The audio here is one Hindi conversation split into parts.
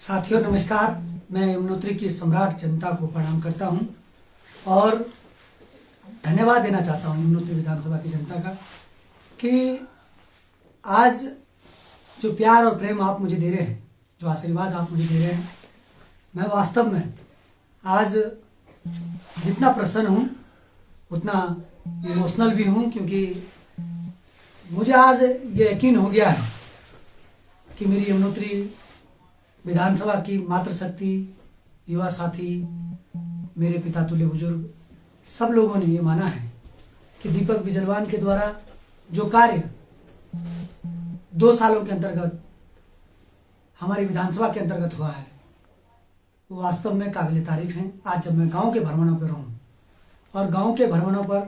साथियों नमस्कार। मैं यमुनोत्री की सम्राट जनता को प्रणाम करता हूं और धन्यवाद देना चाहता हूं यमुनोत्री विधानसभा की जनता का कि आज जो प्यार और प्रेम आप मुझे दे रहे हैं, जो आशीर्वाद आप मुझे दे रहे हैं, मैं वास्तव में आज जितना प्रसन्न हूं उतना इमोशनल भी हूं, क्योंकि मुझे आज ये यकीन हो गया है कि मेरी यमुनोत्री विधानसभा की मातृशक्ति, युवा साथी, मेरे पिता तुल्य बुजुर्ग, सब लोगों ने ये माना है कि दीपक बिजरवान के द्वारा जो कार्य 2 सालों के अंतर्गत हमारी विधानसभा के अंतर्गत हुआ है वो वास्तव में काबिल तारीफ है। आज जब मैं गांव के भ्रमणों पर हूँ और गांव के भ्रमणों पर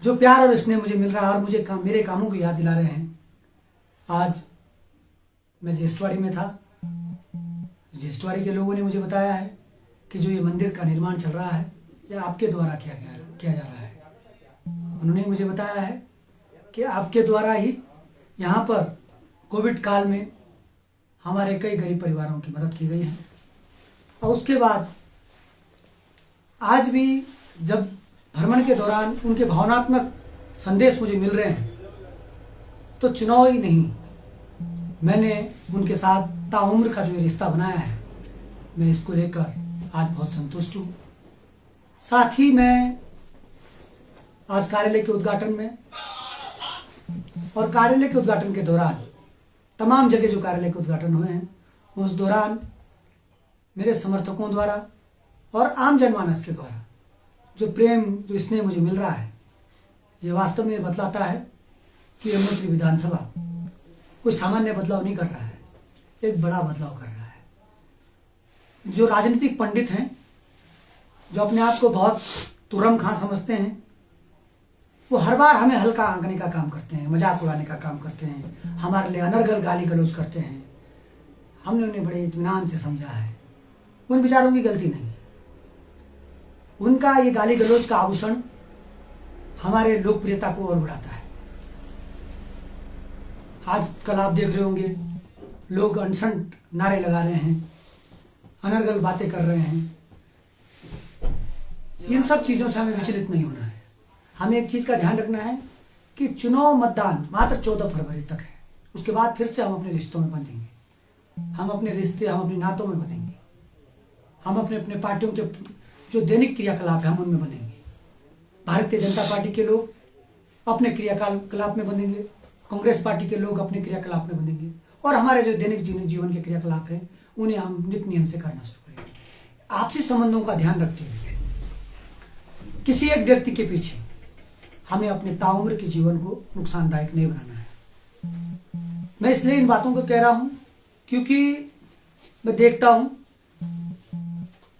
जो प्यार और स्नेह मुझे मिल रहा है और मुझे मेरे कामों को याद दिला रहे हैं। आज मैं ज्येष्ठवाड़ी में था, ज्येष्ठवाड़ी के लोगों ने मुझे बताया है कि जो ये मंदिर का निर्माण चल रहा है ये आपके द्वारा किया जा रहा है। उन्होंने मुझे बताया है कि आपके द्वारा ही यहाँ पर कोविड काल में हमारे कई गरीब परिवारों की मदद की गई है। और उसके बाद आज भी जब भ्रमण के दौरान उनके भावनात्मक संदेश मुझे मिल रहे हैं तो चुनाव ही नहीं, मैंने उनके साथ ताउम्र का जो ये रिश्ता बनाया है, मैं इसको लेकर आज बहुत संतुष्ट हूँ। साथ ही मैं आज कार्यालय के उद्घाटन में और कार्यालय के उद्घाटन के दौरान तमाम जगह जो कार्यालय के उद्घाटन हुए हैं उस दौरान मेरे समर्थकों द्वारा और आम जनमानस के द्वारा जो प्रेम, जो स्नेह मुझे मिल रहा है, ये वास्तव में बतलाता है कि यमुनोत्री विधानसभा कोई सामान्य बदलाव नहीं कर रहा है, एक बड़ा बदलाव कर रहा है। जो राजनीतिक पंडित हैं, जो अपने आप को बहुत तुरम खां समझते हैं, वो हर बार हमें हल्का आंकने का काम करते हैं, मजाक उड़ाने का काम करते हैं, हमारे लिए अनर्गल गाली गलौज करते हैं। हमने उन्हें बड़े इत्मीनान से समझा है, उन बेचारों की गलती नहीं। उनका ये गाली गलौज का आभूषण हमारे लोकप्रियता को और बढ़ाता है। आजकल आप देख रहे होंगे लोग अनशन नारे लगा रहे हैं, अनर्गल बातें कर रहे हैं। इन सब चीजों से हमें विचलित नहीं होना है। हमें एक चीज का ध्यान रखना है कि चुनाव मतदान मात्र 14 फरवरी तक है। उसके बाद फिर से हम अपने रिश्तों में बंधेंगे, हम अपने रिश्ते, हम अपने नातों में बंधेंगे, हम अपने अपने पार्टियों के जो दैनिक क्रियाकलाप है हम उनमें बंधेंगे। भारतीय जनता पार्टी के लोग अपने क्रियाकलाप में बंधेंगे, कांग्रेस पार्टी के लोग अपने क्रियाकलाप में बंधेंगे और हमारे जो दैनिक जीवन के क्रियाकलाप है उन्हें हम नित्य नियम से करना शुरू करेंगे। आपसी संबंधों का ध्यान रखते हुए किसी एक व्यक्ति के पीछे हमें अपने ताउम्र के जीवन को नुकसानदायक नहीं बनाना है। मैं इसलिए इन बातों को कह रहा हूं क्योंकि मैं देखता हूं,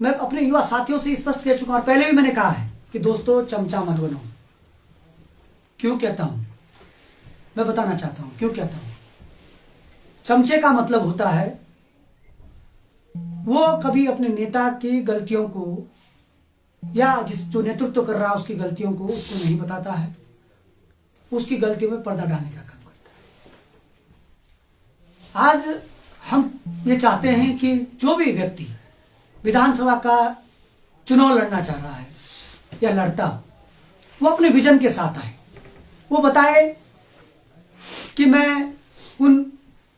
मैं अपने युवा साथियों से स्पष्ट कह चुका हूं और पहले भी मैंने कहा है कि दोस्तों चमचा मत बनो। क्यों कहता हूं, मैं बताना चाहता हूं क्यों कहता हूं। चमचे का मतलब होता है वो कभी अपने नेता की गलतियों को या जो नेतृत्व कर रहा है उसकी गलतियों को उसको नहीं बताता है, उसकी गलतियों में पर्दा डालने का काम करता है। आज हम ये चाहते हैं कि जो भी व्यक्ति विधानसभा का चुनाव लड़ना चाह रहा है या लड़ता, वो अपने विजन के साथ आए। वो बताए कि मैं उन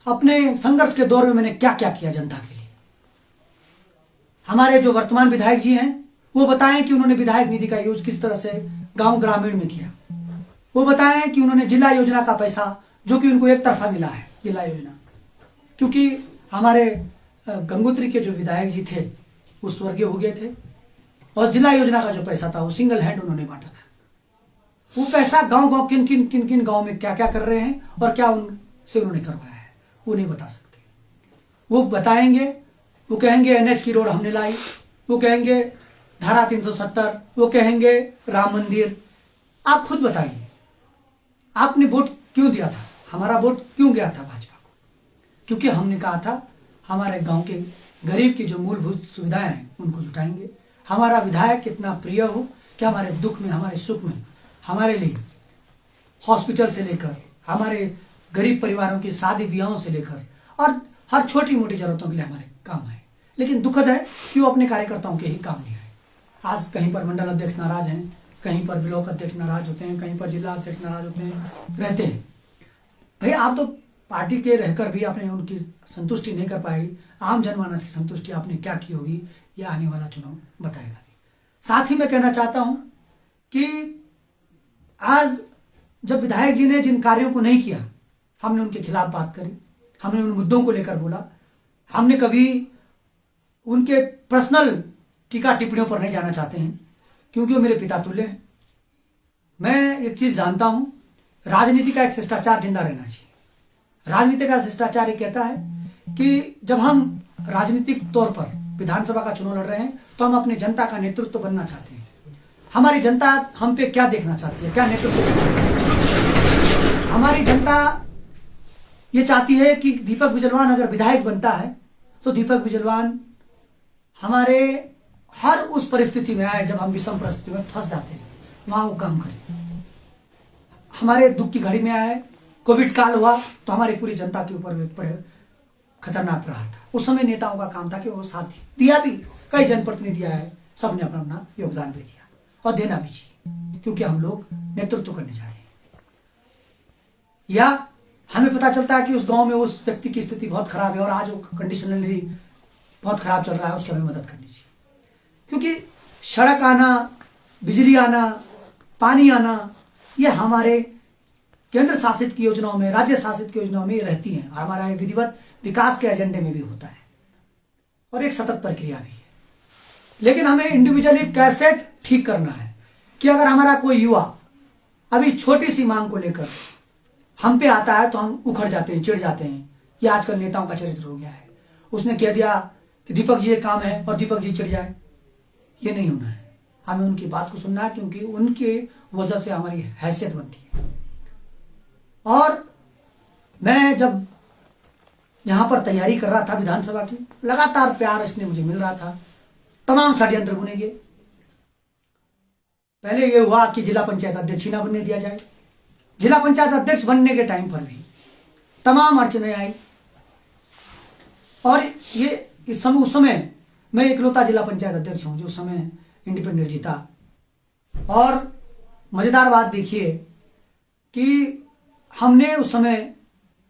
अपने संघर्ष के दौर में मैंने क्या क्या किया जनता के लिए। हमारे जो वर्तमान विधायक जी हैं वो बताएं कि उन्होंने विधायक निधि का यूज किस तरह से गांव ग्रामीण में किया। वो बताएं कि उन्होंने जिला योजना का पैसा, जो कि उनको एक तरफा मिला है जिला योजना, क्योंकि हमारे गंगोत्री के जो विधायक जी थे वो स्वर्गीय हो गए थे और जिला योजना का जो पैसा था वो सिंगल हैंड उन्होंने बांटा था। वो पैसा गांव किन गांव में क्या क्या कर रहे हैं और क्या उनसे उन्होंने करवाया है वो नहीं बता सकते। वो बताएंगे, वो कहेंगे एनएच की रोड हमने लाई, वो कहेंगे धारा 370, वो कहेंगे राम मंदिर। आप खुद बताइए आपने वोट क्यों दिया था, हमारा वोट क्यों गया था भाजपा को? क्योंकि हमने कहा था हमारे गांव के गरीब की जो मूलभूत सुविधाएं हैं उनको जुटाएंगे। हमारा विधायक कितना प्रिय हो कि हमारे दुख में, हमारे सुख में, हमारे लिए हॉस्पिटल से लेकर हमारे गरीब परिवारों की शादी ब्याहों से लेकर और हर छोटी मोटी जरूरतों के लिए हमारे काम आए। लेकिन दुखद है कि वो अपने कार्यकर्ताओं के ही काम नहीं आए। आज कहीं पर मंडल अध्यक्ष नाराज हैं, कहीं पर ब्लॉक अध्यक्ष नाराज होते हैं, कहीं पर जिला अध्यक्ष नाराज होते हैं, रहते हैं। भाई आप तो पार्टी के रहकर भी आपने उनकी संतुष्टि नहीं कर पाई। आम जनमानस की संतुष्टि आपने क्या की होगी, यह आने वाला चुनाव बताएगा। साथ ही मैं कहना चाहता हूं कि आज जब विधायक जी ने जिन कार्यों को नहीं किया, हमने उनके खिलाफ बात करी, हमने उन मुद्दों को लेकर बोला, हमने कभी उनके पर्सनल टीका टिप्पणियों पर नहीं जाना चाहते हैं, क्योंकि वो मेरे पिता तुल्य हैं। मैं एक चीज जानता हूं, राजनीति का एक शिष्टाचार जिंदा रहना चाहिए। राजनीति का शिष्टाचार ये कहता है कि जब हम राजनीतिक तौर पर विधानसभा का चुनाव लड़ रहे हैं तो हम अपनी जनता का नेतृत्व बनना चाहते हैं। हमारी जनता हम पे क्या देखना चाहती है, क्या नेतृत्व देखना चाहती है। हमारी जनता ये चाहती है कि दीपक बिजलवान अगर विधायक बनता है तो दीपक बिजलवान हमारे हर उस परिस्थिति में आए जब हम विषम परिस्थिति में फंस जाते हैं, वहां वो काम करे। हमारे दुख की घड़ी में आए, कोविड काल हुआ तो हमारी पूरी जनता के ऊपर खतरनाक प्रहार था। उस समय नेताओं का काम था कि वो साथ दिया भी, कई जनप्रतिनिधि आए, सबने अपना अपना योगदान भी दिया और देना भी चाहिए, क्योंकि हम लोग नेतृत्व करने जा रहे हैं। या हमें पता चलता है कि उस गांव में उस व्यक्ति की स्थिति बहुत खराब है और आज वो कंडीशनली बहुत खराब चल रहा है, उसकी हमें मदद करनी चाहिए। क्योंकि सड़क आना, बिजली आना, पानी आना, ये हमारे केंद्र शासित की योजनाओं में, राज्य शासित की योजनाओं में रहती हैं। हमारा विधिवत विकास के एजेंडे में भी होता है और एक सतत प्रक्रिया भी है। लेकिन हमें इंडिविजुअली कैसे ठीक करना है कि अगर हमारा कोई युवा अभी छोटी सी मांग को लेकर हम पे आता है तो हम उखड़ जाते हैं, चिढ़ जाते हैं। ये आजकल नेताओं का चरित्र हो गया है। उसने कह दिया कि दीपक जी ये काम है और दीपक जी चिढ़ जाए, ये नहीं होना है। हमें उनकी बात को सुनना है, क्योंकि उनके वजह से हमारी हैसियत बनती है। और मैं जब यहां पर तैयारी कर रहा था विधानसभा की, लगातार प्यार इसने मुझे मिल रहा था, तमाम षड्यंत्र बुने गए। पहले यह हुआ कि जिला पंचायत अध्यक्ष ना बनने दिया जाए। जिला पंचायत अध्यक्ष बनने के टाइम पर भी तमाम अड़चने आई और ये उस समय मैं इकलौता जिला पंचायत अध्यक्ष हूं जो उस समय इंडिपेंडेंट जीता। और मजेदार बात देखिए कि हमने उस समय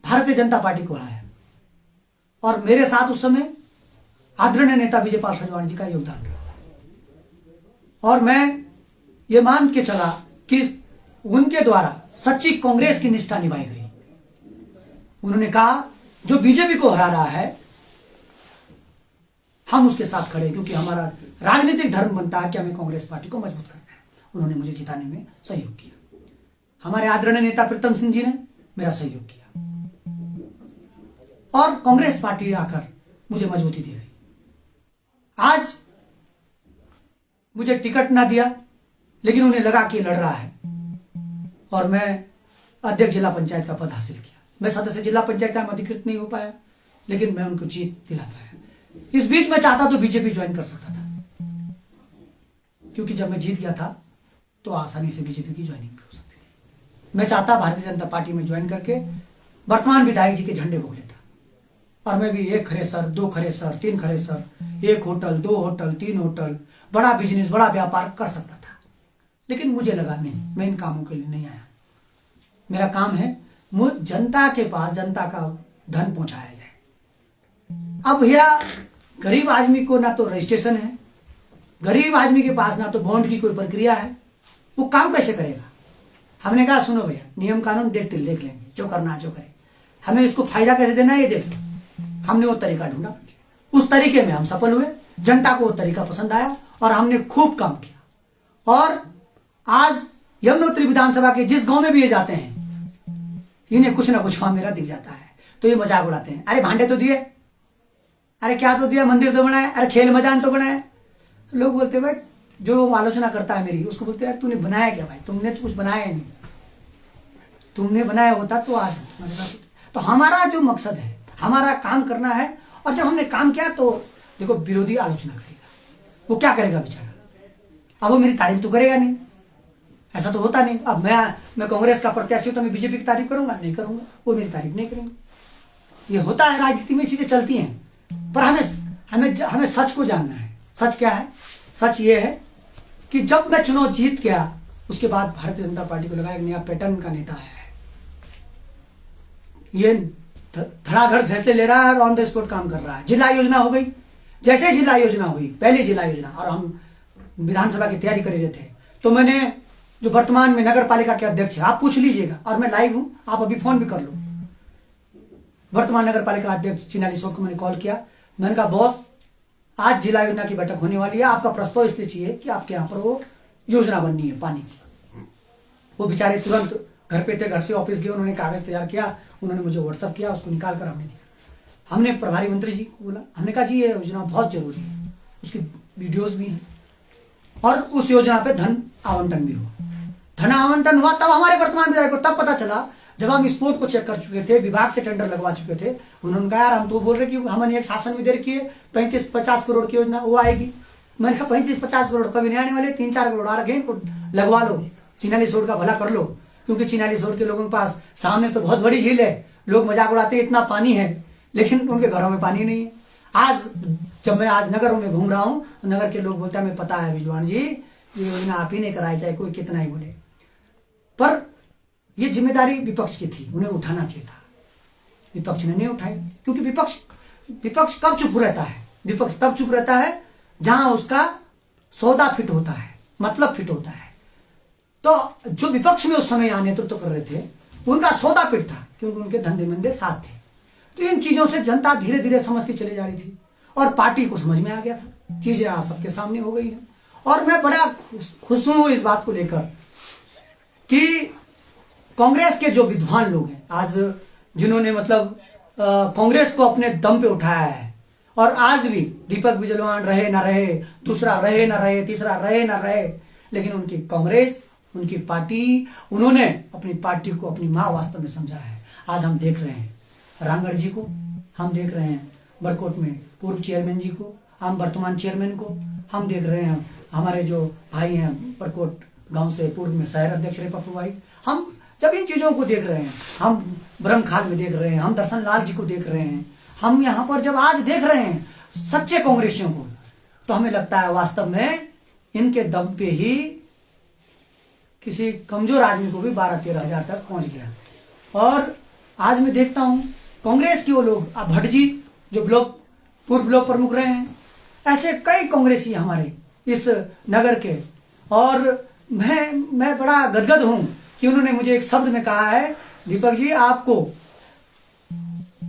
भारतीय जनता पार्टी को हराया और मेरे साथ उस समय आदरणीय नेता विजय पाल सजवाणी जी का योगदान रहा। और मैं ये मान के चला कि उनके द्वारा सच्ची कांग्रेस की निष्ठा निभाई गई। उन्होंने कहा जो बीजेपी को हरा रहा है हम उसके साथ खड़े, क्योंकि हमारा राजनीतिक धर्म बनता है कि हमें कांग्रेस पार्टी को मजबूत करना है। उन्होंने मुझे जिताने में सहयोग किया। हमारे आदरणीय नेता प्रीतम सिंह जी ने मेरा सहयोग किया और कांग्रेस पार्टी आकर मुझे मजबूती दी गई। आज मुझे टिकट ना दिया, लेकिन उन्हें लगा कि लड़ रहा है और मैं अध्यक्ष जिला पंचायत का पद हासिल किया। मैं सदस्य जिला पंचायत का अधिकृत नहीं हो पाया, लेकिन मैं उनको जीत दिला पाया। इस बीच मैं चाहता तो बीजेपी ज्वाइन कर सकता था, क्योंकि जब मैं जीत गया था तो आसानी से बीजेपी की ज्वाइनिंग भी हो सकती थी। मैं चाहता भारतीय जनता पार्टी में ज्वाइन करके वर्तमान विधायक जी के झंडे बोल लेता और मैं भी 1 खरेसर, 2 खरेसर, 3 खरेसर, 1 होटल, 2 होटल, 3 होटल, बड़ा बिजनेस, बड़ा व्यापार कर सकता था। लेकिन मुझे लगा नहीं, मैं इन कामों के लिए नहीं आया। मेरा काम है जनता के पास जनता का धन पहुंचाया जाए। अब भैया गरीब आदमी को ना तो रजिस्ट्रेशन है, गरीब आदमी के पास ना तो बॉन्ड की कोई प्रक्रिया है, वो काम कैसे करेगा। हमने कहा सुनो भैया, नियम कानून देख लेंगे, जो करना है जो करें, हमें इसको फायदा कैसे देना है ये देख लो। हमने वो तरीका ढूंढा, उस तरीके में हम सफल हुए, जनता को वो तरीका पसंद आया और हमने खूब काम किया। और आज यमुनोत्री विधानसभा के जिस गांव में भी ये जाते हैं, इन्हें कुछ ना कुछ वहां मेरा दिख जाता है, तो ये मजाक उड़ाते हैं, अरे भांडे तो दिए, अरे क्या तो दिया, मंदिर तो बनाया, अरे खेल मैदान तो बनाया। तो लोग बोलते हैं भाई, जो आलोचना करता है मेरी, उसको बोलते हैं यार तूने बनाया क्या भाई, तुमने तो कुछ बनाया नहीं, तुमने बनाया होता तो आज तुम्हारे साथ। तो हमारा जो मकसद है, हमारा काम करना है, और जब हमने काम किया तो देखो विरोधी आलोचना करेगा, वो क्या करेगा बेचारा, अब वो मेरी तारीफ तो करेगा नहीं, ऐसा तो होता नहीं। अब मैं कांग्रेस का प्रत्याशी हूं तो मैं बीजेपी की तारीफ करूंगा? नहीं करूंगा, वो मेरी तारीफ नहीं करेंगे। ये होता है, राजनीति में चीजें चलती हैं। पर हमें हमें सच को जानना है। सच क्या है? सच ये है कि जब मैं चुनाव जीत गया उसके बाद भारतीय जनता पार्टी को लगा एक नया पैटर्न का नेता है, ये धड़ाधड़ फैसले ले रहा है और ऑन द स्पॉट काम कर रहा है। जिला योजना हो गई, जैसे जिला योजना हुई, पहली जिला योजना, और हम विधानसभा की तैयारी कर रहे थे, तो मैंने जो वर्तमान में नगर पालिका के अध्यक्ष है, आप पूछ लीजिएगा और मैं लाइव हूं, आप अभी फोन भी कर लो, वर्तमान नगर पालिका अध्यक्ष चिन्हाली सोड को मैंने कॉल किया। मैंने कहा बॉस, आज जिला योजना की बैठक होने वाली है, आपका प्रस्ताव इसलिए चाहिए कि आपके यहाँ पर वो योजना बननी है पानी की। वो बेचारे तुरंत घर पे थे, घर से ऑफिस गए, उन्होंने कागज तैयार किया, उन्होंने मुझे व्हाट्सअप किया, उसको निकाल कर हमने दिया। हमने प्रभारी मंत्री जी को बोला, हमने कहा जी ये योजना बहुत जरूरी है, उसकी वीडियोज भी हैं और उस योजना पे धन आवंटन भी हुआ। धन आवंटन हुआ तब हमारे वर्तमान विधायक को तब पता चला, जब हम स्पोर्ट को चेक कर चुके थे, विभाग से टेंडर लगवा चुके थे। उन्होंने कहा यार हम तो बोल रहे कि हमने एक शासन में दे रखी है 35-50 करोड़ की योजना, वो आएगी। मैंने कहा 35-50 करोड़ कभी नहीं आने वाले, 3-4 करोड़ आ रखे, इनको लगवा लो, चिन्हाली सोड का भला कर लो। क्योंकि चिन्हाली सोड के लोगों के पास सामने तो बहुत बड़ी झील है, लोग मजाक उड़ाते हैं इतना पानी है, लेकिन उनके घरों में पानी नहीं है। आज जब मैं आज नगरों में घूम रहा हूं तो नगर के लोग बोलते हैं हमें पता है विजवान जी, ये योजना आप ही ने कराई, चाहे कोई कितना ही बोले। पर ये जिम्मेदारी विपक्ष की थी, उन्हें उठाना चाहिए था, विपक्ष ने नहीं उठाई। क्योंकि विपक्ष कब चुप रहता है? विपक्ष तब चुप रहता है जहां उसका सौदा फिट होता है, मतलब फिट होता है। तो जो विपक्ष में उस समय यहाँ नेतृत्व कर रहे थे, उनका सौदा फिट था, क्योंकि उनके धंधे मंदे साथ थे। तो इन चीजों से जनता धीरे धीरे समझती चली जा रही थी और पार्टी को समझ में आ गया था, चीजें आज सबके सामने हो गई हैं। और मैं बड़ा खुश हूं इस बात को लेकर कि कांग्रेस के जो विद्वान लोग हैं आज, जिन्होंने मतलब कांग्रेस को अपने दम पे उठाया है, और आज भी दीपक बिजलवान रहे ना रहे, दूसरा रहे ना रहे, तीसरा रहे ना रहे, लेकिन उनकी कांग्रेस, उनकी पार्टी, उन्होंने अपनी पार्टी को अपनी मां वास्तव में समझा है। आज हम देख रहे हैं रांगड़ जी को, हम देख रहे हैं बरकोट में पूर्व चेयरमैन जी को, हम वर्तमान चेयरमैन को, हम देख रहे हैं हमारे जो भाई हैं बरकोट गांव से पूर्व में शहर अध्यक्ष रहे पप्पू भाई। हम जब इन चीजों को देख रहे हैं, हम ब्रह्म खाद में देख रहे हैं, हम दर्शन लाल जी को देख रहे हैं, हम यहाँ पर जब आज देख रहे हैं सच्चे कांग्रेसियों को, तो हमें लगता है वास्तव में इनके दम पे ही किसी कमजोर आदमी को भी 12-13 हजार तक पहुंच गया। और आज मैं देखता हूं कांग्रेस के वो लोग, अब भट्ट जी जो पूर्व ब्लॉक प्रमुख रहे हैं, ऐसे कई कांग्रेसी हमारे इस नगर के, और मैं बड़ा गदगद हूं कि उन्होंने मुझे एक शब्द में कहा है, दीपक जी आपको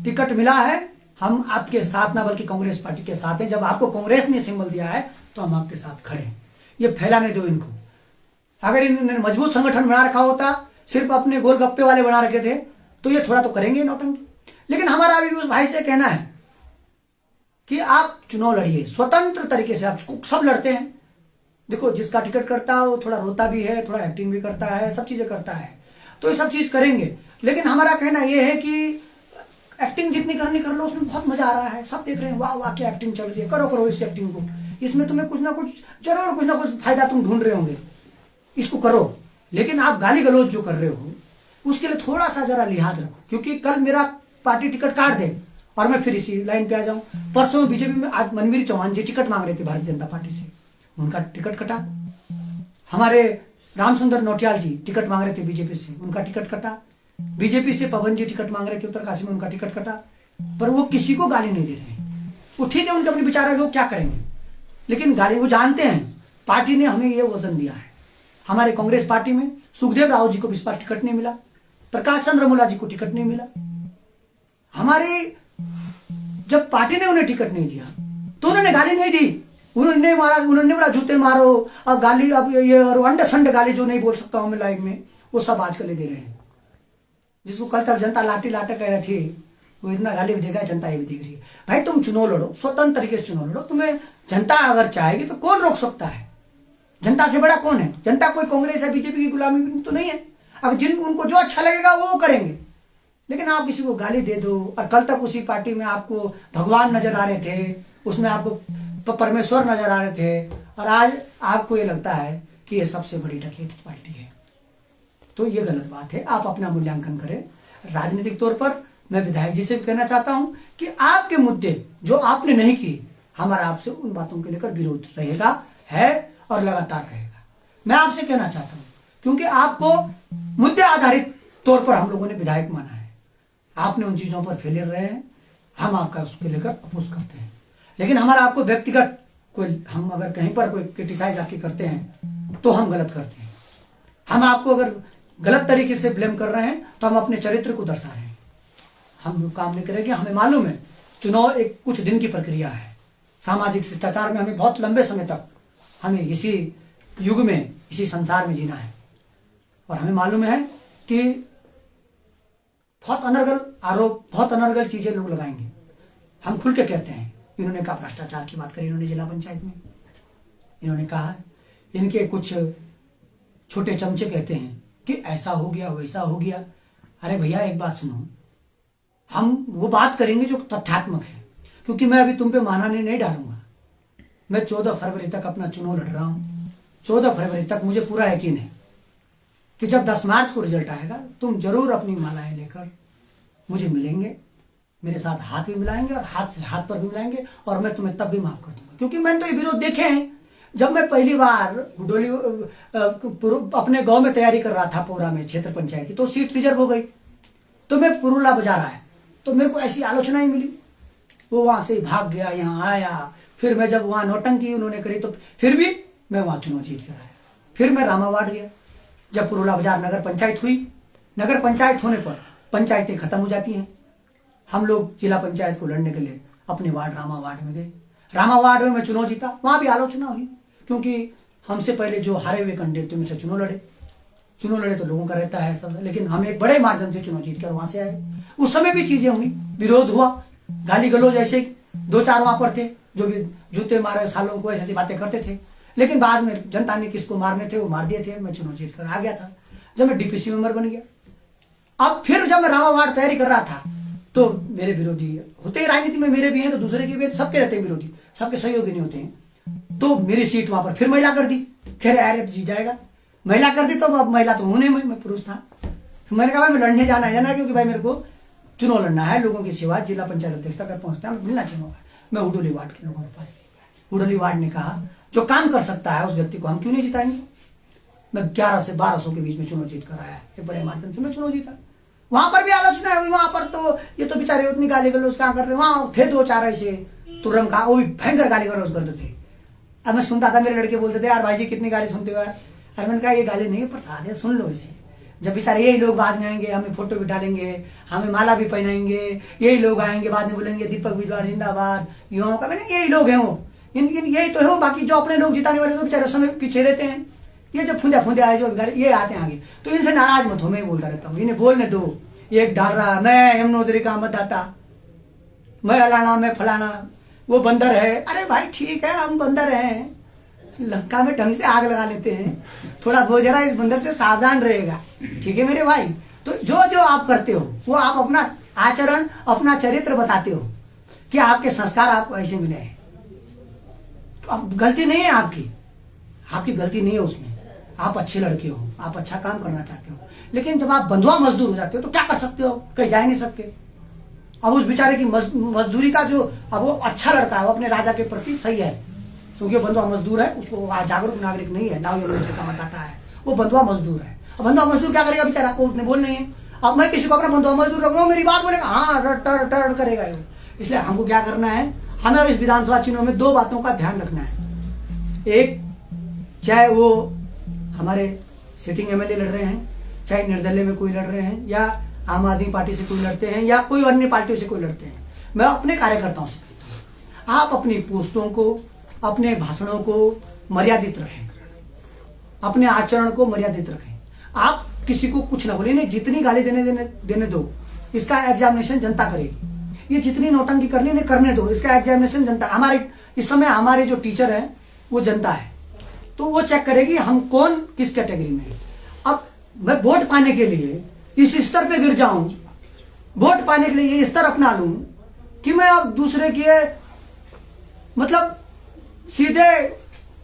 टिकट मिला है, हम आपके साथ ना बल्कि कांग्रेस पार्टी के साथ हैं। जब आपको कांग्रेस ने सिंबल दिया है तो हम आपके साथ खड़े हैं, ये फैलाने दो इनको। अगर इन्होंने मजबूत संगठन बना रखा होता, सिर्फ अपने गोलगप्पे वाले बना रखे थे, तो ये थोड़ा तो करेंगे नौटंकी। लेकिन हमारा अभी उस भाई से कहना है कि आप चुनाव लड़िए स्वतंत्र तरीके से, आप सब लड़ते हैं। देखो जिसका टिकट करता है वो थोड़ा रोता भी है, थोड़ा एक्टिंग भी करता है, सब चीजें करता है, तो ये सब चीज करेंगे। लेकिन हमारा कहना यह है कि एक्टिंग जितनी करनी कर लो, उसमें बहुत मजा आ रहा है, सब देख रहे हैं वाह वाह क्या एक्टिंग चल रही है, करो करो इस एक्टिंग को, इसमें तुम्हें कुछ ना कुछ जरूर कुछ ना कुछ फायदा तुम ढूंढ रहे होंगे, इसको करो। लेकिन आप गाली गलौज जो कर रहे हो उसके लिए थोड़ा सा जरा लिहाज रखो, क्योंकि कल मेरा पार्टी टिकट काट दे और मैं फिर इसी लाइन पे आ जाऊं। परसों बीजेपी में आज मनवीर चौहान जी टिकट मांग रहे थे भारतीय जनता पार्टी से, उनका टिकट कटा। हमारे रामसुंदर नौटियाल जी टिकट मांग रहे थे बीजेपी से, उनका टिकट कटा। बीजेपी से पवन जी टिकट मांग रहे थे उत्तरकाशी में, उनका टिकट कटा। पर वो किसी को गाली नहीं दे रहे हैं, वो ठीक है उनके अपने विचार है, वो क्या करेंगे, लेकिन गाली वो जानते हैं पार्टी ने हमें ये वजन दिया है। हमारे कांग्रेस पार्टी में सुखदेव राव जी को इस बार टिकट नहीं मिला, प्रकाश चंद्र मोला जी को टिकट नहीं मिला। हमारी जब पार्टी ने उन्हें टिकट नहीं दिया तो उन्होंने गाली नहीं दी, उन्होंने बोला जूते मारो, अब गाली, अब ये और अंडे संडे गाली जो नहीं बोल सकता हूं मैं लाइव में, वो सब आजकल दे रहे हैं। जिसको कल तक जनता लाठी लाटे कह रही थी, वो इतना गाली भी देगा, जनता ये भी देख रही है। भाई तुम चुनाव लड़ो, स्वतंत्र तरीके से चुनाव लड़ो, तुम्हें जनता अगर चाहेगी तो कौन रोक सकता है, जनता से बड़ा कौन है। जनता कोई कांग्रेस या बीजेपी की गुलामी तो नहीं है, अगर उनको जो अच्छा लगेगा वो करेंगे। लेकिन आप किसी को गाली दे दो, और कल तक उसी पार्टी में आपको भगवान नजर आ रहे थे, उसमें आपको परमेश्वर नजर आ रहे थे, और आज आपको ये लगता है कि ये सबसे बड़ी डकैती पार्टी है, तो ये गलत बात है। आप अपना मूल्यांकन करें। राजनीतिक तौर पर मैं विधायक जी से भी कहना चाहता हूं कि आपके मुद्दे जो आपने नहीं किए, हमारा आपसे उन बातों को लेकर विरोध रहेगा, है और लगातार रहेगा। मैं आपसे कहना चाहता हूं, क्योंकि आपको मुद्दे आधारित तौर पर हम लोगों ने विधायक माना है, आपने उन चीजों पर फेलियर रहे हैं, हम आपका उसके लेकर अपोज करते हैं। लेकिन हमारा आपको व्यक्तिगत कोई, हम अगर कहीं पर कोई क्रिटिसाइज आपकी करते हैं तो हम गलत करते हैं। हम आपको अगर गलत तरीके से ब्लेम कर रहे हैं तो हम अपने चरित्र को दर्शा रहे हैं। हम काम नहीं करेंगे। हमें मालूम है चुनाव एक कुछ दिन की प्रक्रिया है। सामाजिक शिष्टाचार में हमें बहुत लंबे समय तक हमें इसी युग में, इसी संसार में जीना है, और हमें मालूम है कि बहुत अनर्गल आरोप, बहुत अनर्गल चीजें लोग लगाएंगे। हम खुल के कहते हैं, इन्होंने कहा भ्रष्टाचार की बात करी इन्होंने जिला पंचायत में, इन्होंने कहा इनके कुछ छोटे चमचे कहते हैं कि ऐसा हो गया वैसा हो गया। अरे भैया एक बात सुनो, हम वो बात करेंगे जो तथ्यात्मक है, क्योंकि मैं अभी तुम पे महानाने नहीं डालूंगा। मैं 14 फरवरी तक अपना चुनाव लड़ रहा हूं। 14 फरवरी तक मुझे पूरा यकीन है कि जब 10 मार्च को रिजल्ट आएगा तुम जरूर अपनी मालाएं लेकर मुझे मिलेंगे, मेरे साथ हाथ भी मिलाएंगे और हाथ से हाथ पर भी मिलाएंगे, और मैं तुम्हें तब भी माफ कर दूंगा। क्योंकि मैंने तो ये विरोध देखे हैं। जब मैं पहली बार हुडोली अपने गांव में तैयारी कर रहा था, पोरा में क्षेत्र पंचायत की, तो सीट रिजर्व हो गई, तो मैं पुरुला बजा रहा है, तो मेरे को ऐसी आलोचना ही मिली। वो वहां से भाग गया, यहाँ आया, फिर मैं जब वहां नौटंकी उन्होंने करी तो फिर भी मैं वहां चुनाव जीत कर आया। फिर मैं रामावाड़ गया, जब पुरुला बाजार नगर पंचायत हुई, नगर पंचायत होने पर पंचायतें खत्म हो जाती हैं, हम लोग जिला पंचायत को लड़ने के लिए अपने वार्ड रामा वार्ड में गए। रामा वार्ड में मैं चुनाव जीता, वहां भी आलोचना हुई, क्योंकि हमसे पहले जो हारे हुए कैंडिडेट थे उनसे चुनाव लड़े तो लोगों का रहता है सब, लेकिन हम एक बड़े मार्जिन से चुनाव जीत कर वहां से आए। उस समय भी चीजें हुई, विरोध हुआ, गाली गलौज, ऐसे 2-4 वहां पर थे जो भी जूते मारे सालों को ऐसी बातें करते थे, लेकिन बाद में जनता ने किसको मारने थे वो मार दिए थे। मैं चुनाव जीत कर आ गया था, जब मैं डीपीसी मेंबर बन गया। अब फिर जब मैं रामा वार्ड तैयारी कर रहा था तो मेरे विरोधी होते ही, राजनीति में मेरे भी हैं तो दूसरे के भी, सबके रहते हैं विरोधी, सबके सहयोगी नहीं होते हैं। तो मेरी सीट वहां पर फिर महिला कर दी, खैर यार तो जीत जाएगा, महिला कर दी। तो अब महिला तो होने में मैं पुरुष था, तो मैंने कहा भाई मैं लड़ने जाना है, क्योंकि भाई मेरे को चुनाव लड़ना है, लोगों की सेवा, जिला पंचायत अध्यक्ष तक पहुंचता है, मिलना चाहिए मौका। मैं हुडोली वार्ड के लोगों के पास गया। हुडोली वार्ड ने कहा जो काम कर सकता है उस व्यक्ति को हम क्यों नहीं जिताएंगे। मैं 1100 से 1200 के बीच में चुनाव जीत कर आया, एक बड़े मार्जिन से मैं चुनाव जीता। वहां पर भी आलोचना हुई, वहां पर तो ये तो बेचारे उतनी गाली गलौज क्या कर रहे, वहां थे 2-4 ऐसे तुरंग का, वो भी भयंकर गाली गलौज करते थे। अब मैं सुनता था, मेरे लड़के बोलते थे यार भाई जी कितनी गाली सुनते हो यार। अरे मैंने कहा ये गाली नहीं है, प्रसाद है, सुन लो इसे। जब बेचारे यही लोग बाद में आएंगे, हमें फोटो भी डालेंगे, हमें माला भी पहनाएंगे, यही लोग आएंगे बाद में बोलेंगे दीपक बिजवाड़ जिंदाबाद, युवाओं का, मैंने यही लोग हैं वो, यही तो है वो। बाकी जो अपने लोग जिताने वाले तो बेचारे उस समय पीछे रहते हैं, ये जो फुंदे आए जो ये आते हैं आगे, तो इनसे नाराज मत हो, मैं बोलता रहता हूँ, इन्हें बोलने दो। एक डाल रहा मैं यमुनोत्री का मतदाता, मैं अलाना, मैं फलाना, वो बंदर है। अरे भाई ठीक है, हम बंदर हैं, लंका में ढंग से आग लगा लेते हैं, थोड़ा बहुत जरा इस बंदर से सावधान रहेगा, ठीक है मेरे भाई। तो जो जो आप करते हो वो आप अपना आचरण, अपना चरित्र बताते हो कि आपके संस्कार आपको ऐसे मिले हैं। अब गलती नहीं है आपकी गलती नहीं है उसमें, आप अच्छे लड़के हो, आप अच्छा काम करना चाहते हो, लेकिन जब आप बंधुआ मजदूर हो जाते हो तो क्या कर सकते हो, कहीं जा ही नहीं सकते। अब उस बेचारे की मजदूरी का जो, अब वो अच्छा लड़का है, वो अपने राजा के प्रति सही है, क्योंकि बंधुआ मजदूर है, उसको जागरूक नागरिक नहीं है, नाव का मतदाता है, वो बंधुआ मजदूर है। अब बंधुआ मजदूर क्या करेगा बेचारा, को उसने बोल नहीं है। अब मैं किसी को अपना बंधुआ मजदूर रखूंगा, मेरी बात बोलेगा हाँ टर टर करेगा वो। इसलिए हमको क्या करना है, हमें इस विधानसभा चुनाव में 2 बातों का ध्यान रखना है। एक, चाहे वो हमारे सिटिंग एमएलए लड़ रहे हैं, चाहे निर्दलीय में कोई लड़ रहे हैं, या आम आदमी पार्टी से कोई लड़ते हैं, या कोई अन्य पार्टियों से कोई लड़ते हैं, मैं अपने कार्यकर्ताओं से कहता हूँ, आप अपनी पोस्टों को, अपने भाषणों को मर्यादित रखें, अपने आचरण को मर्यादित रखें। आप किसी को कुछ ना बोले, नहीं जितनी गाली देने दो, इसका एग्जामिनेशन जनता करेगी। ये जितनी नौटंकी करनी नहीं करने दो, इसका एग्जामिनेशन जनता, हमारे इस समय हमारे जो टीचर हैं वो जनता है, तो वो चेक करेगी हम कौन किस कैटेगरी में है। अब मैं वोट पाने के लिए इस स्तर पे गिर जाऊं, वोट पाने के लिए ये स्तर अपना लूं कि मैं अब दूसरे के मतलब सीधे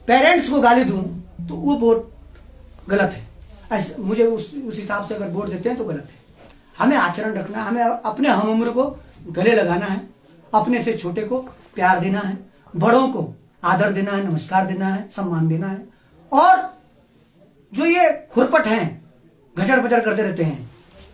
पेरेंट्स को गाली दूं, तो वो वोट गलत है। ऐसे मुझे उस हिसाब से अगर वोट देते हैं तो गलत है। हमें आचरण रखना है, हमें अपने हम उम्र को गले लगाना है, अपने से छोटे को प्यार देना है, बड़ों को आदर देना है, नमस्कार देना है, सम्मान देना है। और जो ये खुरपट हैं, घचड़ पचड़ करते रहते हैं,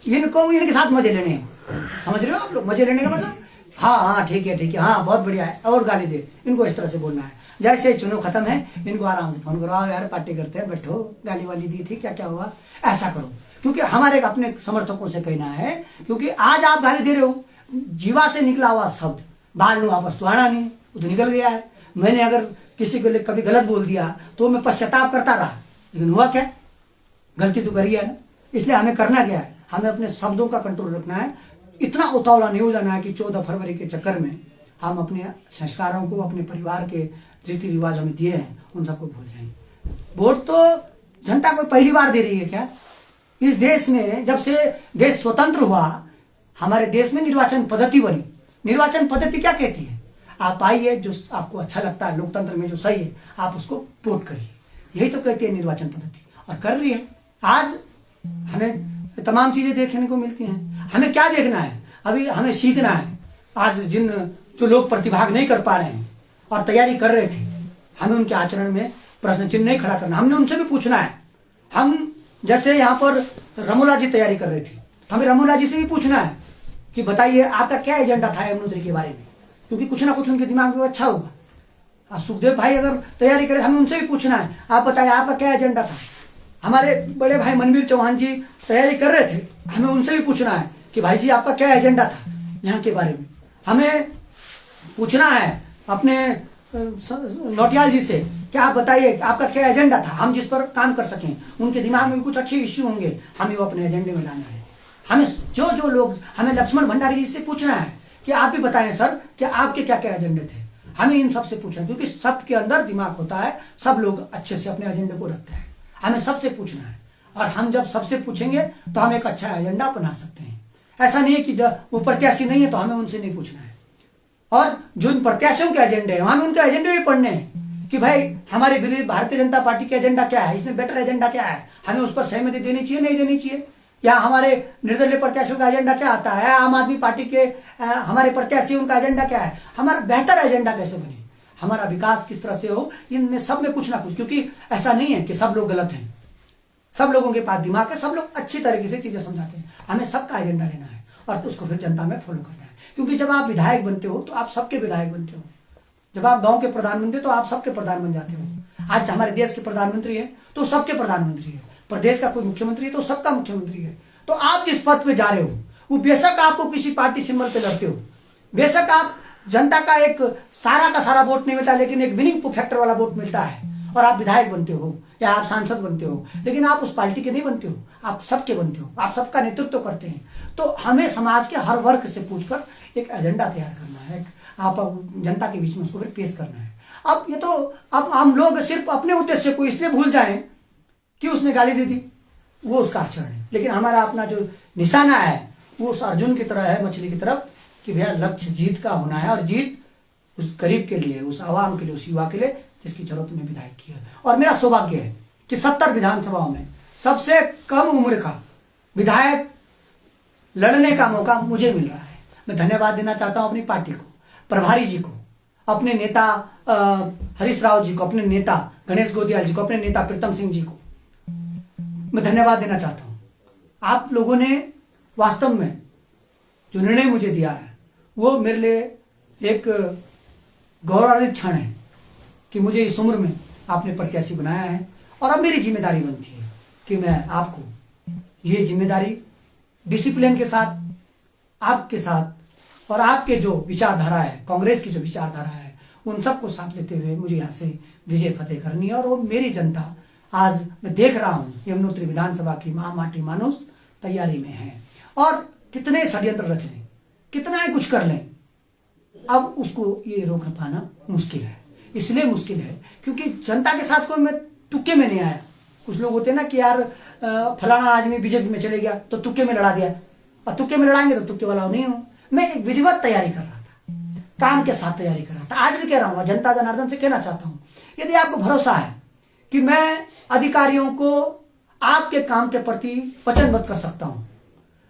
इनको इनके साथ मजे लेने हैं। समझ रहे हो आप लोग? मजे लेने का मतलब हाँ हाँ ठीक है हाँ बहुत बढ़िया है, और गाली दे, इनको इस तरह से बोलना है। जैसे चुनाव खत्म है, इनको आराम से फोन करो, आओ यार पार्टी करते हैं, बैठो, गाली वाली दी थी, क्या क्या हुआ, ऐसा करो। क्योंकि हमारे अपने समर्थकों से कहना है, क्योंकि आज आप गाली दे रहे हो, जीवा से निकला हुआ शब्द बाद में वापस तो आना नहीं, वो तो निकल गया है। मैंने अगर किसी को कभी गलत बोल दिया तो मैं पश्चाताप करता रहा, लेकिन हुआ क्या? गलती तो करी है ना। इसलिए हमें करना क्या है? हमें अपने शब्दों का कंट्रोल रखना है। इतना उतावला नहीं हो जाना है कि 14 फरवरी के चक्कर में हम अपने संस्कारों को, अपने परिवार के रीति रिवाज हमें दिए हैं, उन सबको भूल जाएंगे। वोट तो जनता को पहली बार दे रही है क्या? इस देश में जब से देश स्वतंत्र हुआ, हमारे देश में निर्वाचन पद्धति बनी। निर्वाचन पद्धति क्या कहती है? आप आइए, जो आपको अच्छा लगता है लोकतंत्र में जो सही है आप उसको वोट करिए, यही तो कहती है निर्वाचन पद्धति, और कर रही है। आज हमें तमाम चीजें देखने को मिलती हैं। हमें क्या देखना है? अभी हमें सीखना है। आज जो लोग प्रतिभाग नहीं कर पा रहे हैं और तैयारी कर रहे थे, हमें उनके आचरण में प्रश्न चिन्ह नहीं खड़ा करना, हमने उनसे भी पूछना है। हम जैसे यहाँ पर रमोला जी तैयारी कर रहे थे, तो हमें रमोला जी से भी पूछना है कि बताइए आपका क्या एजेंडा था यमुनोत्री के बारे में, क्योंकि कुछ ना कुछ उनके दिमाग में अच्छा होगा। अब सुखदेव भाई अगर तैयारी करें, हमें उनसे भी पूछना है, आप बताइए आपका क्या एजेंडा था। हमारे बड़े भाई मनवीर चौहान जी तैयारी कर रहे थे, हमें उनसे भी पूछना है कि भाई जी आपका क्या एजेंडा था यहाँ के बारे में। हमें पूछना है अपने नौटियाल जी से, क्या आप बताइए आपका क्या एजेंडा था, हम जिस पर काम कर सकें। उनके दिमाग में भी कुछ अच्छे इश्यू होंगे, हमें वो अपने एजेंडे में लाना है। हमें जो लोग, हमें लक्ष्मण भंडारी जी से पूछना है कि आप भी बताएं सर कि आपके क्या क्या एजेंडे थे। हमें इन सबसे पूछना है, क्योंकि सबके अंदर दिमाग होता है, सब लोग अच्छे से अपने एजेंडे को रखते हैं। हमें सबसे पूछना है, और हम जब सबसे पूछेंगे तो हम एक अच्छा एजेंडा बना सकते हैं। ऐसा नहीं है कि जब वो प्रत्याशी नहीं है तो हमें उनसे नहीं पूछना है। और जो इन प्रत्याशियों के एजेंडे हैं, हमें उनके एजेंडे भी पढ़ने हैं कि भाई हमारे भारतीय जनता पार्टी का एजेंडा क्या है, इसमें बेटर एजेंडा क्या है, हमें उस पर सहमति देनी चाहिए, नहीं देनी चाहिए। या हमारे निर्दलीय प्रत्याशियों का एजेंडा क्या आता है, आम आदमी पार्टी के हमारे प्रत्याशी उनका एजेंडा क्या है, हमारा बेहतर एजेंडा कैसे बने, हमारा विकास किस तरह से हो। इनमें सब में कुछ ना कुछ, क्योंकि ऐसा नहीं है कि सब लोग गलत हैं, सब लोगों के पास दिमाग है, सब लोग अच्छी तरीके से चीजें समझाते हैं। हमें सबका एजेंडा लेना है और उसको फिर जनता में फॉलो करना है। क्योंकि जब आप विधायक बनते हो तो आप सबके विधायक बनते हो, जब आप गांव के प्रधान बनते हो तो आप सबके प्रधान बन जाते हो। आज हमारे देश के प्रधानमंत्री है तो सबके प्रधानमंत्री है, प्रदेश का कोई मुख्यमंत्री है तो सबका मुख्यमंत्री है। तो आप जिस पद पे जा रहे हो, वो बेशक आपको किसी पार्टी सिंबल पे लड़ते हो, बेशक आप जनता का एक सारा का सारा वोट नहीं मिलता, लेकिन एक विनिंग फैक्टर वाला वोट मिलता है और आप विधायक बनते हो या आप सांसद बनते हो, लेकिन आप उस पार्टी के नहीं बनते हो, आप सबके बनते हो, आप सबका नेतृत्व करते हैं। तो हमें समाज के हर वर्ग से पूछकर एक एजेंडा तैयार करना है, आप जनता के बीच में उसको फिर पेश करना है। अब हम लोग सिर्फ अपने उद्देश्य को इसलिए भूल जाएं कि उसने गाली दे दी, वो उसका आचरण है, लेकिन हमारा अपना जो निशाना है वो उस अर्जुन की तरह है, मछली की तरफ, कि भैया लक्ष्य जीत का होना है, और जीत उस गरीब के लिए, उस आवाम के लिए, उस युवा के लिए जिसकी जरूरत में विधायक की है। और मेरा सौभाग्य है कि 70 विधानसभाओं में सबसे कम उम्र का विधायक लड़ने का मौका मुझे मिल रहा है। मैं धन्यवाद देना चाहता हूं अपनी पार्टी को, प्रभारी जी को, अपने नेता हरीश राव जी को, अपने नेता गणेश गोदियाल जी को, अपने नेता प्रीतम सिंह जी को मैं धन्यवाद देना चाहता हूं। आप लोगों ने वास्तव में जो निर्णय मुझे दिया है वो मेरे लिए एक गौरवान्वित क्षण है कि मुझे इस उम्र में आपने प्रत्याशी बनाया है। और अब मेरी जिम्मेदारी बनती है कि मैं आपको ये जिम्मेदारी डिसिप्लिन के साथ, आपके साथ, और आपके जो विचारधारा है, कांग्रेस की जो विचारधारा है, उन सबको साथ लेते हुए मुझे यहाँ से विजय फतेह करनी है। और वो मेरी जनता, आज मैं देख रहा हूँ यमुनोत्री विधानसभा की माटी मानुस तैयारी में है, और कितने षड्यंत्र रच लें, कितना ही कुछ कर लें, अब उसको ये रोक पाना मुश्किल है। इसलिए मुश्किल है क्योंकि जनता के साथ को मैं तुक्के में नहीं आया। कुछ लोग होते हैं ना कि यार फलाना आदमी बीजेपी में चले गया तो तुक्के में लड़ा दिया, और तुक्के में लड़ाएंगे तो तुक्के वाला नहीं हूं मैं। एक विधिवत तैयारी कर रहा था, काम के साथ तैयारी कर रहा था। आज भी कह रहा हूं, जनता जनार्दन से कहना चाहता हूं, यदि आपको भरोसा है कि मैं अधिकारियों को आपके काम के प्रति वचनबद्ध कर सकता हूं,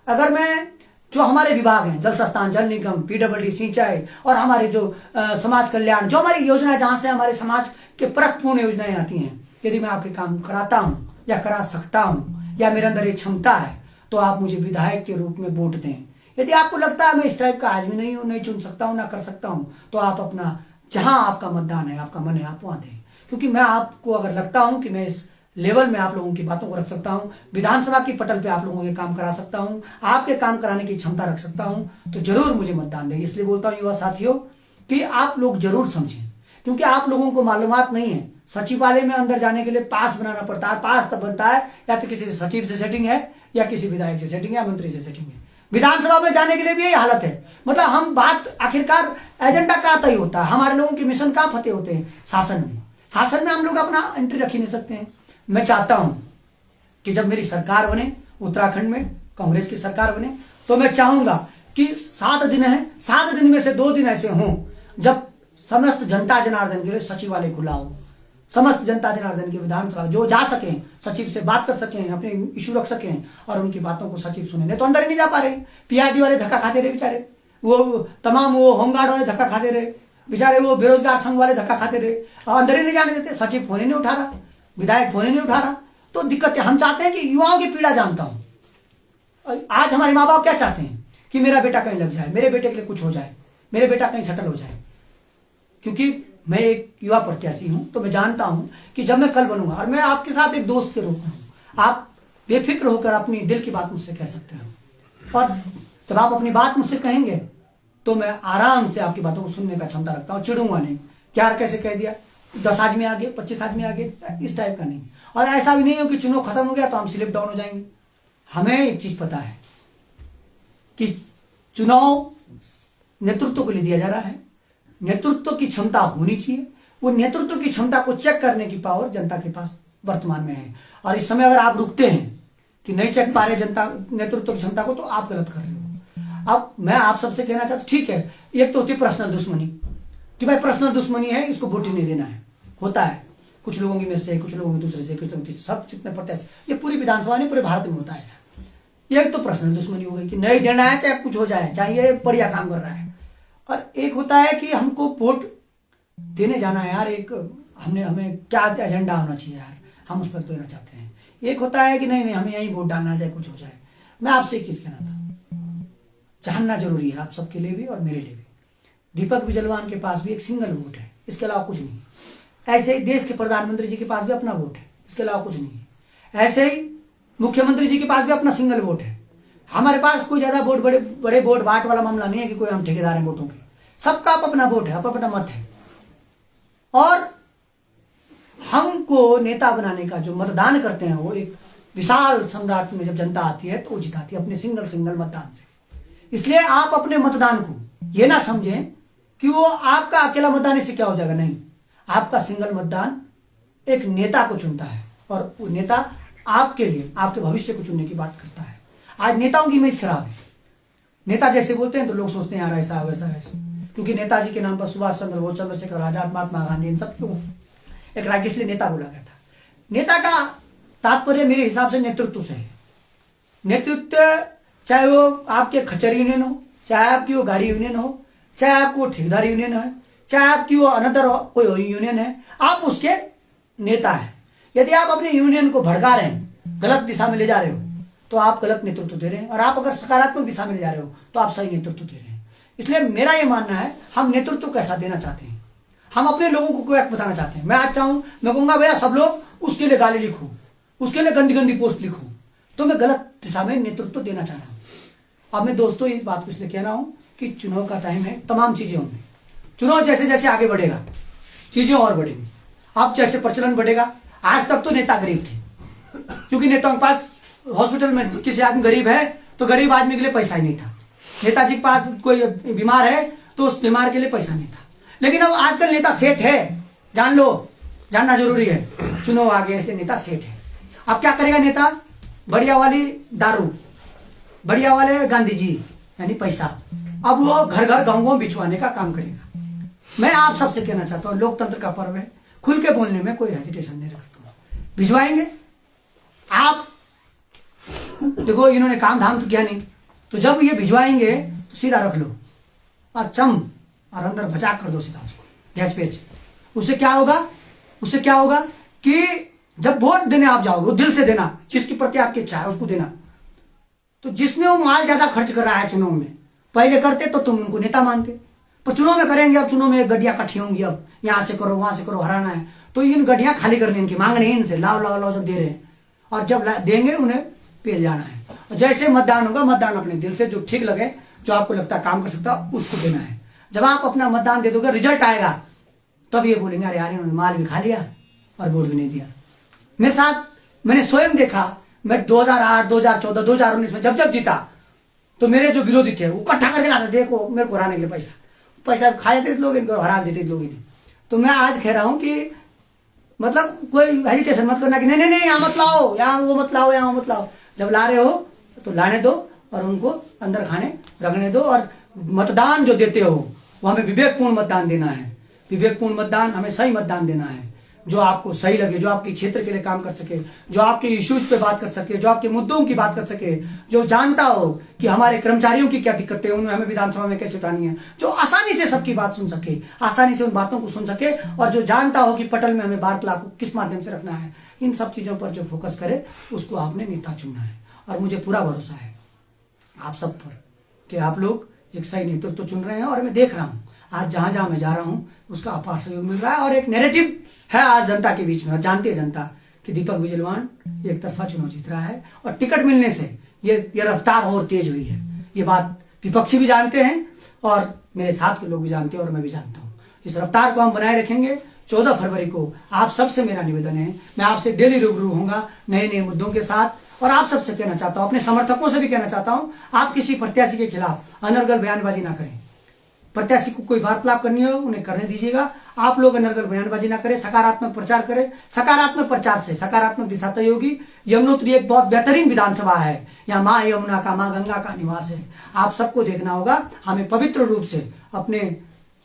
अगर मैं जो हमारे विभाग हैं, जल संस्थान, जल निगम, पीडब्ल्यूडी, सिंचाई और हमारे जो समाज कल्याण, जो हमारी योजना जहां से हमारे समाज के परतपूर्ण योजनाएं आती हैं, यदि मैं आपके काम कराता हूं या करा सकता हूं या मेरे अंदर ये क्षमता है, तो आप मुझे विधायक के रूप में वोट दें। यदि आपको लगता है मैं इस टाइप का आदमी नहीं हूं, नहीं चुन सकता हूं, ना कर सकता हूं, तो आप अपना जहां आपका मतदान है, आपका मन है, आप वहां दें। क्योंकि मैं आपको अगर लगता हूं कि मैं इस लेवल में आप लोगों की बातों को रख सकता हूं, विधानसभा की पटल पे आप लोगों के काम करा सकता हूं, आपके काम कराने की क्षमता रख सकता हूं, तो जरूर मुझे मतदान दें। इसलिए बोलता हूं युवा साथियों कि आप लोग जरूर समझें, क्योंकि आप लोगों को मालूमात नहीं है। सचिवालय में अंदर जाने के लिए पास बनाना पड़ता है। पास तब बनता है या तो किसी सचिव से सेटिंग है, या किसी विधायक से सेटिंग है, या मंत्री से सेटिंग है। विधानसभा में जाने के लिए भी यही हालत है। मतलब हम बात आखिरकार एजेंडा का तय होता है, हमारे लोगों के मिशन कहाँ फतेह होते हैं? शासन में। शासन में हम लोग अपना एंट्री रख ही नहीं सकते हैं। मैं चाहता हूं कि जब मेरी सरकार बने, उत्तराखंड में कांग्रेस की सरकार बने, तो मैं चाहूंगा कि 7 दिन है, 7 दिन में से 2 दिन ऐसे हों जब समस्त जनता जनार्दन के लिए सचिवालय खुला हो। समस्त जनता जनार्दन के विधानसभा जो जा सकें, सचिव से बात कर सकें, अपने इशू रख सकें और उनकी बातों को सचिव सुने। नहीं तो अंदर ही नहीं जा पा रहे। पीआरडी वाले धक्का खाते रहे बेचारे, वो तमाम वो होमगार्ड वाले धक्का खाते रहे बेचारे, वो बेरोजगार संघ वाले धक्का खाते रहे और अंदर ही नहीं जाने देते। सचिव फोन ही नहीं उठा रहा, विधायक फोन ही नहीं उठा रहा, तो दिक्कत है। हम चाहते हैं कि युवाओं की पीड़ा जानता हूं। आज हमारे माँ बाप क्या चाहते हैं कि मेरा बेटा कहीं लग जाए, मेरे बेटे के लिए कुछ हो जाए, मेरे बेटा कहीं सेटल हो जाए। क्योंकि मैं एक युवा प्रत्याशी हूं, तो मैं जानता हूं कि जब मैं कल बनूंगा, और मैं आपके साथ एक दोस्त के रूप में हूं, आप बेफिक्र होकर अपनी दिल की बात मुझसे कह सकते हो। और जब आप अपनी बात मुझसे कहेंगे तो मैं आराम से आपकी बातों को सुनने का क्षमता रखता हूं, चिड़ूंगा नहीं। क्या कैसे कह दिया, 10 आदमी आगे, 25 आदमी आगे, इस टाइप का नहीं। और ऐसा भी नहीं हो कि चुनाव खत्म हो गया तो हम स्लिप डाउन हो जाएंगे। हमें एक चीज पता है कि चुनाव नेतृत्व को लिए दिया जा रहा है, नेतृत्व की क्षमता होनी चाहिए। वो नेतृत्व की क्षमता को चेक करने की पावर जनता के पास वर्तमान में है। और इस समय अगर आप रुकते हैं कि नहीं चेक पा रहे जनता नेतृत्व की क्षमता को, तो आप गलत कर रहे हो। अब मैं आप सबसे कहना चाहता हूं, ठीक है, एक तो होती है पर्सनल दुश्मनी कि भाई पर्सनल दुश्मनी है, इसको वोट ही नहीं देना है। होता है कुछ लोगों की मेरे से, कुछ लोगों की दूसरे से, कुछ लोगों की, सब जितने प्रत्याशी, ये पूरी विधानसभा में, पूरे भारत में होता है ऐसा। ये तो पर्सनल दुश्मनी हो गई कि नहीं देना है, चाहे कुछ हो जाए, चाहे ये बढ़िया काम कर रहा है। और एक होता है कि हमको वोट देने जाना है यार, एक हमें क्या एजेंडा होना चाहिए यार, हम उस पर देना चाहते हैं। एक होता है कि नहीं हमें यही वोट डालना, चाहे कुछ हो जाए। मैं आपसे एक चीज कहना था, जानना जरूरी है आप सबके लिए भी और मेरे लिए भी। दीपक बिजलवान के पास भी एक सिंगल वोट है, इसके अलावा कुछ नहीं। ऐसे ही देश के प्रधानमंत्री जी के पास भी अपना वोट है, इसके अलावा कुछ नहीं है। ऐसे ही मुख्यमंत्री जी के पास भी अपना सिंगल वोट है। हमारे पास कोई ज्यादा वोट, बड़े वोट बांट वाला मामला नहीं है कि कोई हम ठेकेदार हैं वोटों के। सबका अपना वोट है, अपना मत है। और हमको नेता बनाने का जो मतदान करते हैं, वो एक विशाल सम्राट में जब जनता आती है तो वो जिताती है अपने सिंगल मतदान से। इसलिए आप अपने मतदान को ये ना समझें कि वो आपका अकेला मतदान से क्या हो जाएगा। नहीं, आपका सिंगल मतदान एक नेता को चुनता है और वो नेता आपके लिए, आपके भविष्य को चुनने की बात करता है। आज नेताओं की इमेज खराब है। नेता जैसे बोलते हैं तो लोग सोचते हैं यार ऐसा वैसा ऐसा, क्योंकि नेताजी के नाम पर सुभाष चंद्र बोस, चंद्रशेखर आजाद, महात्मा गांधी, इन सबको एक राज्य इसलिए नेता बोला गया था। नेता का तात्पर्य मेरे हिसाब से नेतृत्व से है। नेतृत्व चाहे वो आपके खच्चर यूनियन हो, चाहे आपकी वो गाड़ी यूनियन हो, चाहे आपको ठेकेदार यूनियन है, चाहे आपकी वो अनदर कोई यूनियन है, आप उसके नेता हैं। यदि आप अपने यूनियन को भड़का रहे हैं, गलत दिशा में ले जा रहे हो, तो आप गलत नेतृत्व दे रहे हैं। और आप अगर सकारात्मक दिशा में ले जा रहे हो तो आप सही नेतृत्व दे रहे हैं। इसलिए मेरा ये मानना है, हम नेतृत्व कैसा देना चाहते हैं, हम अपने लोगों को क्या बताना चाहते हैं। मैं आज चाहूं, मैं कहूंगा भैया सब लोग उसके लिए गाली लिखो, उसके लिए गंदी गंदी पोस्ट लिखो, तो मैं गलत दिशा में नेतृत्व देना चाह रहा हूं। अब मैं दोस्तों इस बात को इसलिए कह रहा हूं कि चुनाव का टाइम है, तमाम चीजें होंगी। चुनाव जैसे जैसे आगे बढ़ेगा चीजें और बढ़ेंगी। अब जैसे प्रचलन बढ़ेगा, आज तक तो नेता गरीब थे, क्योंकि नेताओं के पास हॉस्पिटल में किसी आदमी गरीब है तो गरीब आदमी के लिए पैसा ही नहीं था। नेताजी के पास कोई बीमार है तो उस बीमार के लिए पैसा नहीं था। लेकिन अब आजकल नेता सेठ है, जान लो, जानना जरूरी है। चुनाव आ गया इसलिए नेता सेठ है। अब क्या करेगा नेता? बढ़िया वाली दारू, बढ़िया वाले गांधी जी यानी पैसा, अब वो घर घर गाँव गाँव बिछवाने का काम करेगा। मैं आप सबसे कहना चाहता हूँ, लोकतंत्र का पर्व है, खुल के बोलने में कोई हेजिटेशन नहीं रखता। भिजवाएंगे आप, देखो इन्होंने काम धाम तो किया नहीं, तो जब ये भिजवाएंगे तो सीधा रख लो और चम और अंदर बचा कर दो सीधा उसको गैस पेच। उससे क्या होगा कि जब वोट देने आप जाओगे, वो दिल से देना, जिसके प्रति आपकी इच्छा है उसको देना। तो जिसने वो माल ज्यादा खर्च कर रहा है चुनाव में, पहले करते तो तुम उनको नेता मानते, पर चुनाव में करेंगे। अब चुनाव में गड्डियां इकट्ठी होंगी, अब यहाँ से करो वहां से करो, हराना है तो इन गड्डियां खाली करनी, इनकी मांगनी है इनसे, लाओ लाओ लाओ, जब दे रहे हैं और जब देंगे उन्हें पेल जाना है। और जैसे मतदान होगा, मतदान अपने दिल से जो ठीक लगे, जो आपको लगता है काम कर सकता उसको देना है। जब आप अपना मतदान दे दोगे, रिजल्ट आएगा, तब ये बोलेंगे अरे यार इन्होंने माल भी खा लिया और वोट भी नहीं दिया। मेरे साथ मैंने स्वयं देखा, मैं 2008, 2014, 2019 में जब जीता तो मेरे जो विरोधी थे वो इकट्ठा करके लाते, देखो मेरे को हराने के लिए पैसा खा लेते लोग, इनको हरा देते लोग इन्हें। तो मैं आज कह रहा हूं कि मतलब कोई हेजिटेशन मत करना कि नहीं नहीं नहीं यहाँ मत लाओ, यहाँ वो मत लाओ, यहाँ मत लाओ। जब ला रहे हो तो लाने दो और उनको अंदर खाने रखने दो। और मतदान जो देते हो वो हमें विवेकपूर्ण मतदान देना है, विवेकपूर्ण मतदान, हमें सही मतदान देना है, जो आपको सही लगे, जो आपके क्षेत्र के लिए काम कर सके, जो आपके इश्यूज पे बात कर सके, जो आपके मुद्दों की बात कर सके, जो जानता हो कि हमारे कर्मचारियों की क्या दिक्कतें, उन्हें हमें विधानसभा में कैसे उठानी है, जो आसानी से सबकी बात सुन सके, आसानी से उन बातों को सुन सके, और जो जानता हो कि पटल में हमें वार्तालाप को किस माध्यम से रखना है, इन सब चीजों पर जो फोकस करे उसको आपने नेता चुनना है। और मुझे पूरा भरोसा है आप सब पर कि आप लोग एक सही नेतृत्व चुन रहे हैं। और मैं देख रहा हूँ आज जहां जहां मैं जा रहा हूं उसका अपार सहयोग मिल रहा है। और एक नैरेटिव है आज जनता के बीच में, जानती है जनता कि दीपक बिजलवान एक तरफा चुनाव जीत रहा है, और टिकट मिलने से ये रफ्तार और तेज हुई है। ये बात विपक्षी भी जानते हैं और मेरे साथ के लोग भी जानते हैं और मैं भी जानता हूँ। इस रफ्तार को हम बनाए रखेंगे। 14 फरवरी को आप सबसे मेरा निवेदन है, मैं आपसे डेली रूबरू होऊंगा नए नए मुद्दों के साथ। और आप सबसे कहना चाहता हूं, अपने समर्थकों से भी कहना चाहता हूं, आप किसी प्रत्याशी के खिलाफ अनर्गल बयानबाजी ना करें। प्रत्याशी को कोई वार्तालाप करनी हो उन्हें करने दीजिएगा, आप लोग अनर्गल बयानबाजी ना करें, सकारात्मक प्रचार करें। सकारात्मक प्रचार से सकारात्मक दिशा तय होगी। यमुनोत्री एक बहुत बेहतरीन विधानसभा है, यहाँ माँ यमुना का, माँ गंगा का निवास है। आप सबको देखना होगा, हमें पवित्र रूप से अपने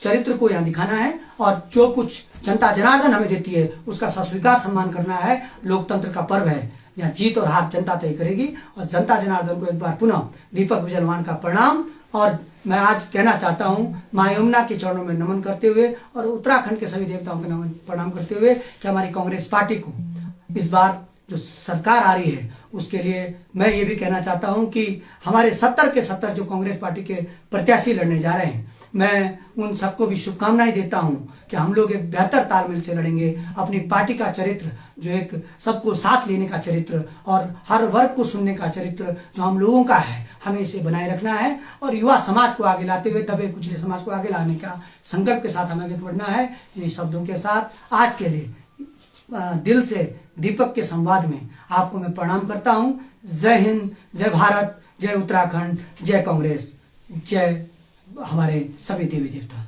चरित्र को यहाँ दिखाना है, और जो कुछ जनता जनार्दन हमें देती है उसका सस्वीकार सम्मान करना है। लोकतंत्र का पर्व है, यहाँ जीत और हार जनता तय करेगी। और जनता जनार्दन को एक बार पुनः दीपक बिजलवान का प्रणाम। और मैं आज कहना चाहता हूं, माँ यमुना के चरणों में नमन करते हुए और उत्तराखंड के सभी देवताओं को नमन प्रणाम करते हुए कि हमारी कांग्रेस पार्टी को इस बार जो सरकार आ रही है उसके लिए मैं ये भी कहना चाहता हूं कि हमारे 70 के 70 जो कांग्रेस पार्टी के प्रत्याशी लड़ने जा रहे हैं, मैं उन सबको भी शुभकामनाएं देता हूं कि हम लोग एक बेहतर तालमेल से लड़ेंगे। अपनी पार्टी का चरित्र, जो एक सबको साथ लेने का चरित्र और हर वर्ग को सुनने का चरित्र जो हम लोगों का है, हमें इसे बनाए रखना है। और युवा समाज को आगे लाते हुए दबे कुचले समाज को आगे लाने का संकल्प के साथ हमें आगे बढ़ना है। इन शब्दों के साथ आज के लिए दिल से दीपक के संवाद में आपको मैं प्रणाम करता हूं। जय हिंद, जय भारत, जय उत्तराखंड, जय कांग्रेस, जय हमारे सभी देवी देवता।